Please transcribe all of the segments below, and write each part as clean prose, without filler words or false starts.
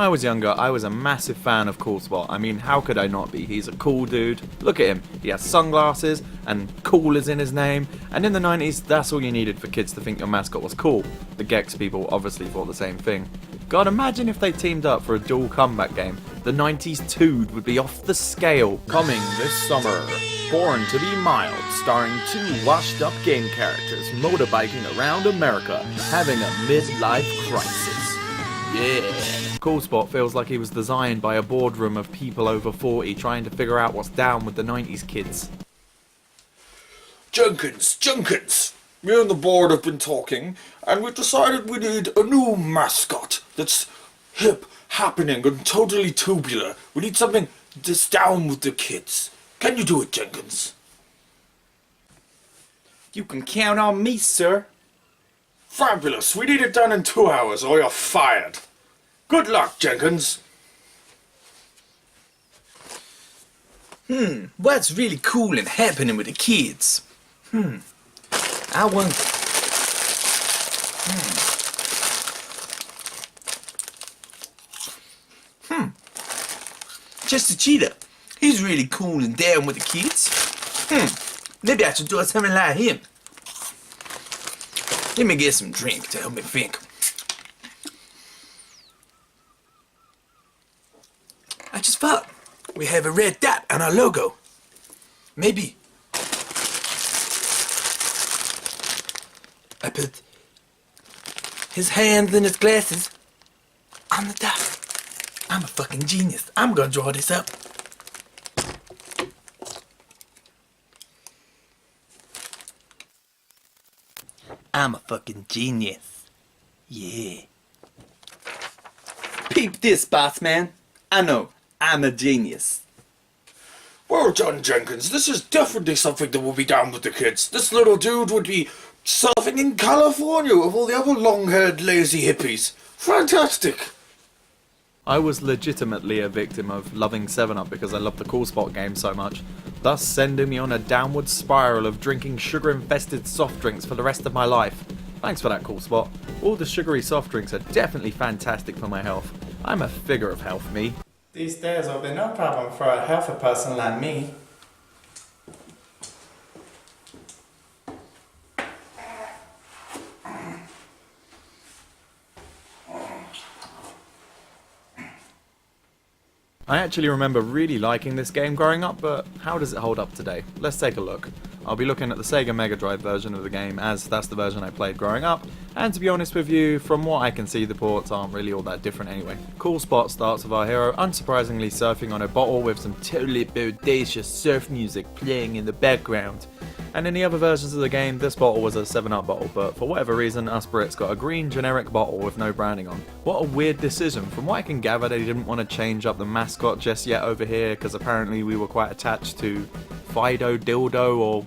I was younger, I was a massive fan of Cool Spot. I mean, how could I not be? He's a cool dude. Look at him. He has sunglasses, and cool is in his name. And in the 90s, that's all you needed for kids to think your mascot was cool. The Gex people obviously thought the same thing. God, imagine if they teamed up for a dual comeback game. The 90s Tood would be off the scale. Coming this summer, Born to be Mild, starring 2 washed-up game characters motorbiking around America, having a midlife crisis. Yeah. Cool Spot feels like he was designed by a boardroom of people over 40 trying to figure out what's down with the 90s kids. Jenkins! Me and the board have been talking, and we've decided we need a new mascot that's hip, happening, and totally tubular. We need something that's down with the kids. Can you do it, Jenkins? You can count on me, sir. Fabulous! We need it done in 2 hours, or you're fired. Good luck, Jenkins. What's really cool and happening with the kids? I wonder. Just a cheetah. He's really cool and down with the kids. Maybe I should do something like him. Let me get some drink to help me think. I just thought we have a red dot on our logo. Maybe I put his hands and his glasses on the dot. I'm a fucking genius. I'm gonna draw this up. I'm a fucking genius. Yeah. Peep this, boss man. I know, I'm a genius. Well done, Jenkins. This is definitely something that will be down with the kids. This little dude would be surfing in California with all the other long-haired lazy hippies. Fantastic! I was legitimately a victim of loving 7-Up because I loved the Cool Spot game so much, thus sending me on a downward spiral of drinking sugar-infested soft drinks for the rest of my life. Thanks for that, Cool Spot. All the sugary soft drinks are definitely fantastic for my health. I'm a figure of health, me. These days will be no problem for a healthy person like me. I actually remember really liking this game growing up, but how does it hold up today? Let's take a look. I'll be looking at the Sega Megadrive version of the game, as that's the version I played growing up, and to be honest with you, from what I can see, the ports aren't really all that different anyway. Cool Spot starts with our hero unsurprisingly surfing on a bottle with some totally bodacious surf music playing in the background. And in the other versions of the game, this bottle was a 7-Up bottle, but for whatever reason, us Brits got a green generic bottle with no branding on. What a weird decision. From what I can gather, they didn't want to change up the mascot just yet over here, because apparently we were quite attached to Fido Dildo, or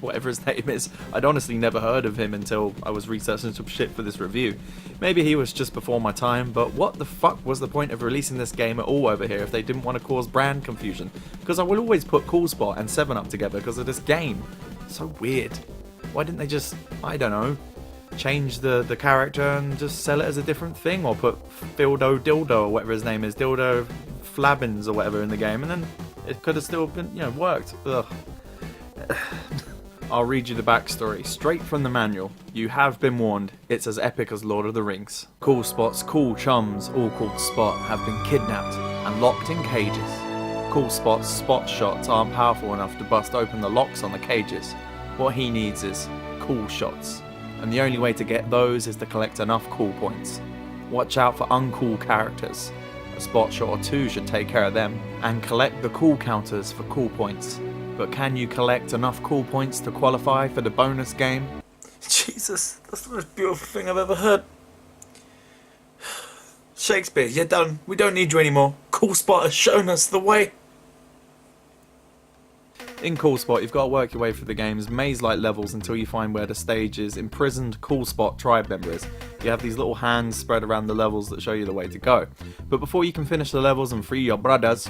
whatever his name is. I'd honestly never heard of him until I was researching some shit for this review. Maybe he was just before my time, but what the fuck was the point of releasing this game at all over here if they didn't want to cause brand confusion? Because I will always put Cool Spot and 7-Up together because of this game. So weird. Why didn't they just, I don't know, change the character and just sell it as a different thing, or put Fildo Dildo or whatever his name is, Dildo Flabbins or whatever in the game, and then it could have still been, you know, worked. Ugh. I'll read you the backstory, straight from the manual. You have been warned, it's as epic as Lord of the Rings. Cool Spot's cool chums, all called Spot, have been kidnapped and locked in cages. Cool Spot's spot shots aren't powerful enough to bust open the locks on the cages. What he needs is cool shots, and the only way to get those is to collect enough cool points. Watch out for uncool characters. A spot shot or two should take care of them, and collect the cool counters for cool points. But can you collect enough cool points to qualify for the bonus game? Jesus, that's the most beautiful thing I've ever heard. Shakespeare, you're done. We don't need you anymore. Cool Spot has shown us the way. In Cool Spot, you've got to work your way through the game's maze-like levels until you find where the stage's imprisoned Cool Spot tribe member is. You have these little hands spread around the levels that show you the way to go. But before you can finish the levels and free your brothers,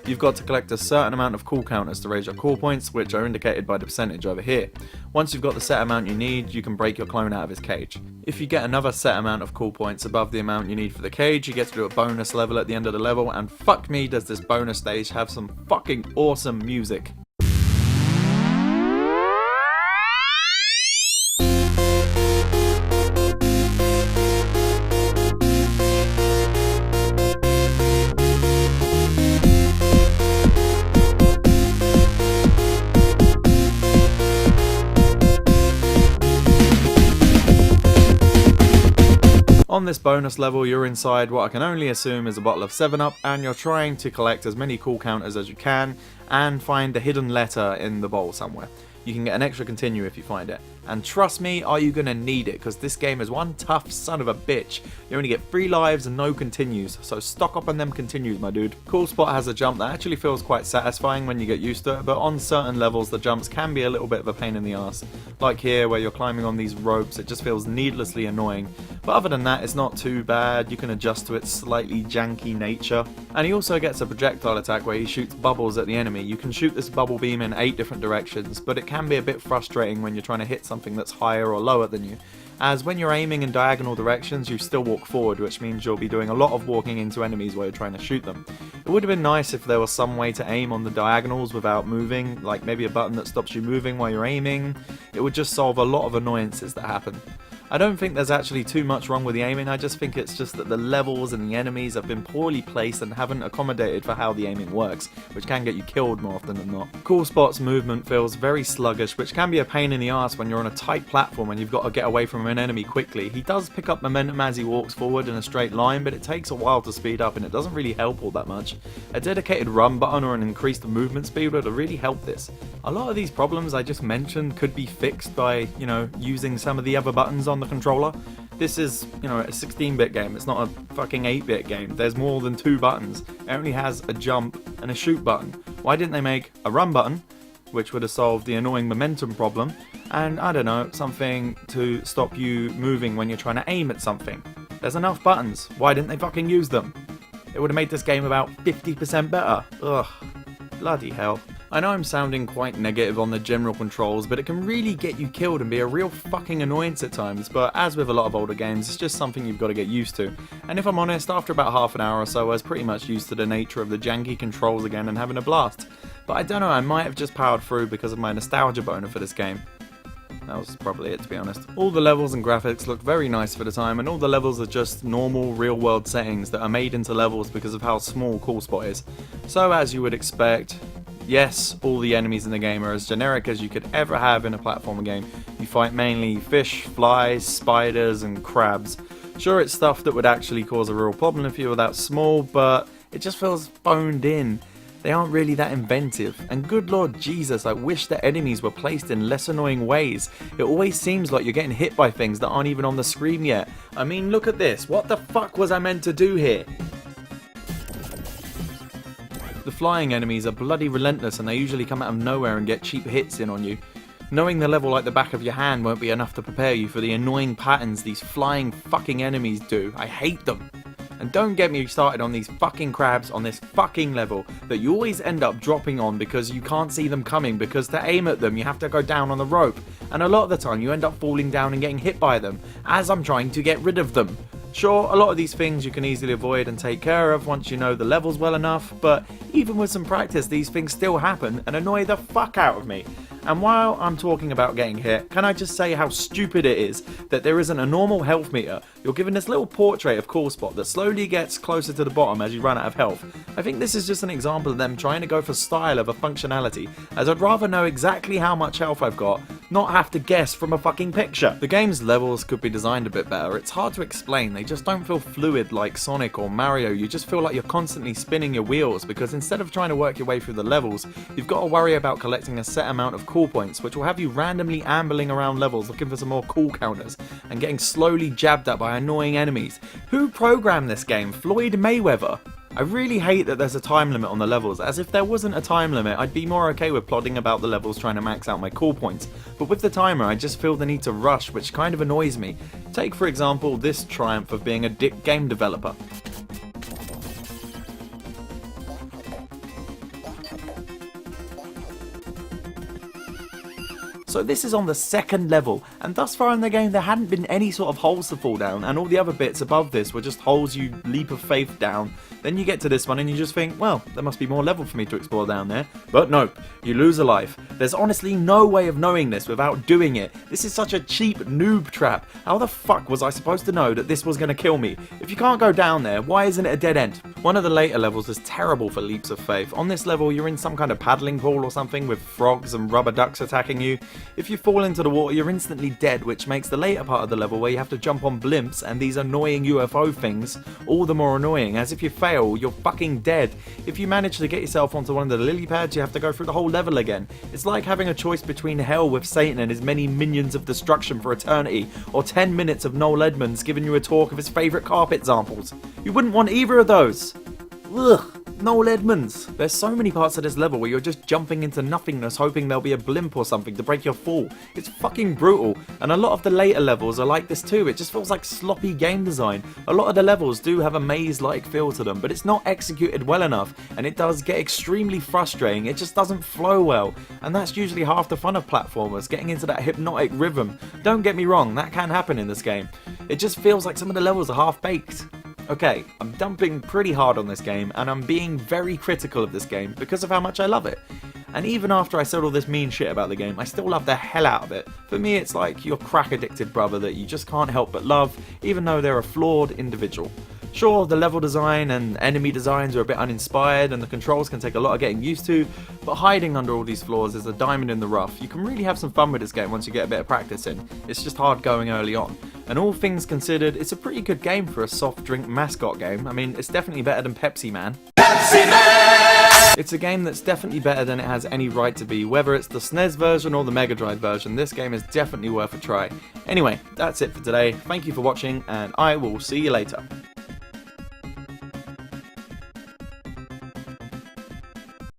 you've got to collect a certain amount of cool counters to raise your cool points, which are indicated by the percentage over here. Once you've got the set amount you need, you can break your clone out of his cage. If you get another set amount of cool points above the amount you need for the cage, you get to do a bonus level at the end of the level, and fuck me does this bonus stage have some fucking awesome music. On this bonus level, you're inside what I can only assume is a bottle of 7-Up, and you're trying to collect as many cool counters as you can and find the hidden letter in the bowl somewhere. You can get an extra continue if you find it. And trust me, are you gonna need it, because this game is one tough son of a bitch. You only get 3 lives and no continues, so stock up on them continues, my dude. Cool Spot has a jump that actually feels quite satisfying when you get used to it, but on certain levels the jumps can be a little bit of a pain in the ass. Like here, where you're climbing on these ropes, it just feels needlessly annoying. But other than that, it's not too bad. You can adjust to its slightly janky nature. And he also gets a projectile attack where he shoots bubbles at the enemy. You can shoot this bubble beam in 8 different directions, but it can be a bit frustrating when you're trying to hit something that's higher or lower than you, as when you're aiming in diagonal directions you still walk forward, which means you'll be doing a lot of walking into enemies while you're trying to shoot them. It would have been nice if there was some way to aim on the diagonals without moving, like maybe a button that stops you moving while you're aiming. It would just solve a lot of annoyances that happen. I don't think there's actually too much wrong with the aiming, I just think it's just that the levels and the enemies have been poorly placed and haven't accommodated for how the aiming works, which can get you killed more often than not. Cool Spot's movement feels very sluggish, which can be a pain in the ass when you're on a tight platform and you've got to get away from an enemy quickly. He does pick up momentum as he walks forward in a straight line, but it takes a while to speed up and it doesn't really help all that much. A dedicated run button or an increased movement speed would have really helped this. A lot of these problems I just mentioned could be fixed by, using some of the other buttons on the controller. This is, a 16-bit game, it's not a fucking 8-bit game. There's more than 2 buttons. It only has a jump and a shoot button. Why didn't they make a run button, which would have solved the annoying momentum problem, and I don't know, something to stop you moving when you're trying to aim at something? There's enough buttons. Why didn't they fucking use them? It would have made this game about 50% better. Ugh. Bloody hell. I know I'm sounding quite negative on the general controls, but it can really get you killed and be a real fucking annoyance at times, but as with a lot of older games, it's just something you've got to get used to. And if I'm honest, after about half an hour or so, I was pretty much used to the nature of the janky controls again and having a blast. But I don't know, I might have just powered through because of my nostalgia boner for this game. That was probably it, to be honest. All the levels and graphics look very nice for the time, and all the levels are just normal real-world settings that are made into levels because of how small Cool Spot is. So as you would expect, yes, all the enemies in the game are as generic as you could ever have in a platformer game. You fight mainly fish, flies, spiders, and crabs. Sure, it's stuff that would actually cause a real problem if you were that small, but it just feels phoned in. They aren't really that inventive, and good lord Jesus, I wish the enemies were placed in less annoying ways. It always seems like you're getting hit by things that aren't even on the screen yet. I mean, look at this, what the fuck was I meant to do here? The flying enemies are bloody relentless and they usually come out of nowhere and get cheap hits in on you. Knowing the level like the back of your hand won't be enough to prepare you for the annoying patterns these flying fucking enemies do. I hate them. And don't get me started on these fucking crabs on this fucking level that you always end up dropping on because you can't see them coming, because to aim at them you have to go down on the rope, and a lot of the time you end up falling down and getting hit by them as I'm trying to get rid of them. Sure, a lot of these things you can easily avoid and take care of once you know the levels well enough, but even with some practice these things still happen and annoy the fuck out of me. And while I'm talking about getting hit, can I just say how stupid it is that there isn't a normal health meter? You're given this little portrait of Cool Spot that slowly gets closer to the bottom as you run out of health. I think this is just an example of them trying to go for style over functionality, as I'd rather know exactly how much health I've got, not have to guess from a fucking picture. The game's levels could be designed a bit better. It's hard to explain, they just don't feel fluid like Sonic or Mario. You just feel like you're constantly spinning your wheels, because instead of trying to work your way through the levels, you've got to worry about collecting a set amount of cool points, which will have you randomly ambling around levels looking for some more cool counters, and getting slowly jabbed at by annoying enemies. Who programmed this game? Floyd Mayweather? I really hate that there's a time limit on the levels, as if there wasn't a time limit I'd be more okay with plodding about the levels trying to max out my core points, but with the timer I just feel the need to rush, which kind of annoys me. Take for example this triumph of being a dick game developer. So this is on the second level, and thus far in the game there hadn't been any sort of holes to fall down, and all the other bits above this were just holes you leap of faith down. Then you get to this one and you just think, well, there must be more level for me to explore down there. But nope, you lose a life. There's honestly no way of knowing this without doing it. This is such a cheap noob trap. How the fuck was I supposed to know that this was going to kill me? If you can't go down there, why isn't it a dead end? One of the later levels is terrible for leaps of faith. On this level you're in some kind of paddling pool or something with frogs and rubber ducks attacking you. If you fall into the water you're instantly dead, which makes the later part of the level where you have to jump on blimps and these annoying UFO things all the more annoying, as if you fail you're fucking dead. If you manage to get yourself onto one of the lily pads you have to go through the whole level again. It's like having a choice between hell with Satan and his many minions of destruction for eternity, or 10 minutes of Noel Edmonds giving you a talk of his favourite carpet samples. You wouldn't want either of those. Ugh. Noel Edmonds. There's so many parts of this level where you're just jumping into nothingness hoping there'll be a blimp or something to break your fall. It's fucking brutal, and a lot of the later levels are like this too. It just feels like sloppy game design. A lot of the levels do have a maze-like feel to them, but it's not executed well enough, and it does get extremely frustrating. It just doesn't flow well, and that's usually half the fun of platformers, getting into that hypnotic rhythm. Don't get me wrong, that can happen in this game. It just feels like some of the levels are half-baked. Okay, I'm dumping pretty hard on this game, and I'm being very critical of this game because of how much I love it. And even after I said all this mean shit about the game, I still love the hell out of it. For me, it's like your crack-addicted brother that you just can't help but love, even though they're a flawed individual. Sure, the level design and enemy designs are a bit uninspired, and the controls can take a lot of getting used to, but hiding under all these flaws is a diamond in the rough. You can really have some fun with this game once you get a bit of practice in. It's just hard going early on. And all things considered, it's a pretty good game for a soft drink mascot game. I mean, it's definitely better than Pepsi Man. Pepsi Man! It's a game that's definitely better than it has any right to be. Whether it's the SNES version or the Megadrive version, this game is definitely worth a try. Anyway, that's it for today. Thank you for watching, and I will see you later.